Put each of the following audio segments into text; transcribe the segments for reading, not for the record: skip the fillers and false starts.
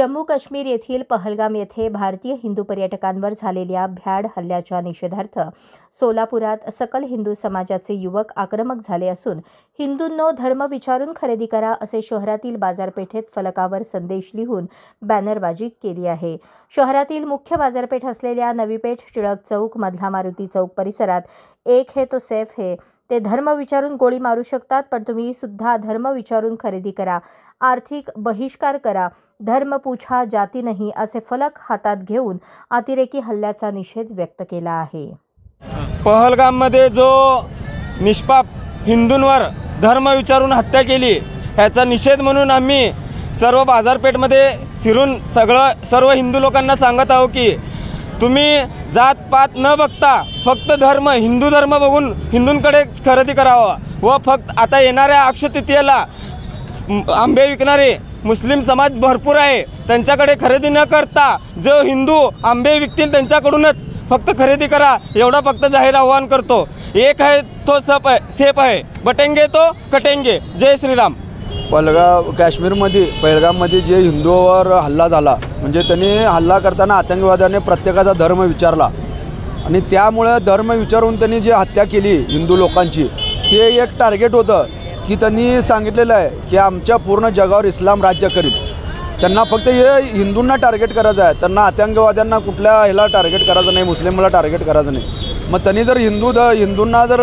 जम्मू काश्मीर येथील पहलगाम येथे भारतीय हिंदू पर्यटकांवर झालेल्या भ्याड हल्ल्याच्या निषेधार्थ सोलापुरात सकल हिंदू समाजाचे युवक आक्रमक झाले असून हिंदूंनो धर्म विचारून खरेदी करा असे शहरातील बाजारपेठेत फलकावर संदेश लिहून बॅनरबाजी केली आहे। शहरातील मुख्य बाजारपेठ असलेल्या नवी पेठ, टिळक चौक, मधला मारुती चौक परिसरात एक है तो सेफ है, ते धर्म विचारून गोळी मारू शकतात, पण तुम्ही सुद्धा धर्म विचारून खरेदी करा, आर्थिक बहिष्कार करा, धर्म पूछा जाती नहीं असे फलक हातात घेऊन अतिरेकी हल्ल्याचा निषेध व्यक्त केला आहे। पहलगाममध्ये जो निष्पाप हिंदूंवर धर्म विचारून हत्या केली ह्याचा निषेध म्हणून आम्ही सर्व बाजारपेठमध्ये फिरून सर्व हिंदू लोकांना सांगत आहोत की तुम्ही जात पात न बघता फक्त धर्म हिंदू धर्म बघून हिंदूंकडे खरेदी करावा व फक्त आता येणाऱ्या अक्षय तृतीयेला आंबे विकणारे मुस्लिम समाज भरपूर आहे, त्यांच्याकडे खरेदी न करता जो हिंदू आंबे विकतील त्यांच्याकडूनच फक्त खरेदी करा एवढा फक्त जाहीर आवाहन करतो। एक है तो सेफ है, बटेंगे तो कटेंगे। जय श्रीराम। पहलगाममध्ये जे हिंदूवर हल्ला झाला म्हणजे त्यांनी हल्ला करताना आतंकवाद्याने प्रत्येकाचा धर्म विचारला आणि त्यामुळे धर्म विचारून त्यांनी जे हत्या केली हिंदू लोकांची ते एक टार्गेट होतं की त्यांनी सांगितलेलं आहे की आमच्या पूर्ण जगावर इस्लाम राज्य करील। त्यांना फक्त हे हिंदूंना टार्गेट करायचं आहे, त्यांना आतंकवाद्यांना कुठल्या ह्याला टार्गेट करायचं नाही, मुस्लिमला टार्गेट करायचं नाही। मग त्यांनी जर हिंदूंना जर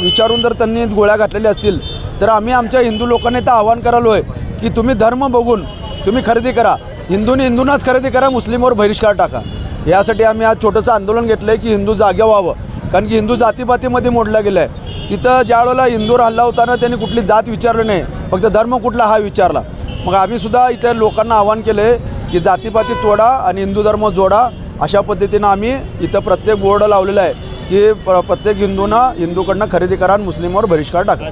विचारून जर त्यांनी गोळ्या घातलेल्या असतील तर आम्ही आमच्या हिंदू लोकांना इथं आवाहन करालो आहे की तुम्ही धर्म बघून तुम्ही खरेदी करा, हिंदूंनाच खरेदी करा, मुस्लिमवर बहिष्कार टाका। यासाठी आम्ही आज छोटंसं आंदोलन घेतलं आहे की हिंदू जागे व्हावं, कारण की हिंदू जातीपातीमध्ये मोडला गेला आहे। तिथं ज्यावेळेला हिंदूवर हल्ला होताना त्यांनी कुठली जात विचारलं नाही, फक्त धर्म कुठला हा विचारला। मग आम्ही सुद्धा इतर लोकांना आवाहन केलं आहे की जातीपाती तोडा आणि हिंदू धर्म जोडा। अशा पद्धतीनं आम्ही इथं प्रत्येक बोर्ड लावलेला आहे की प्रत्येक हिंदूकडनं खरेदी करा आणि मुस्लिमवर बहिष्कार टाका।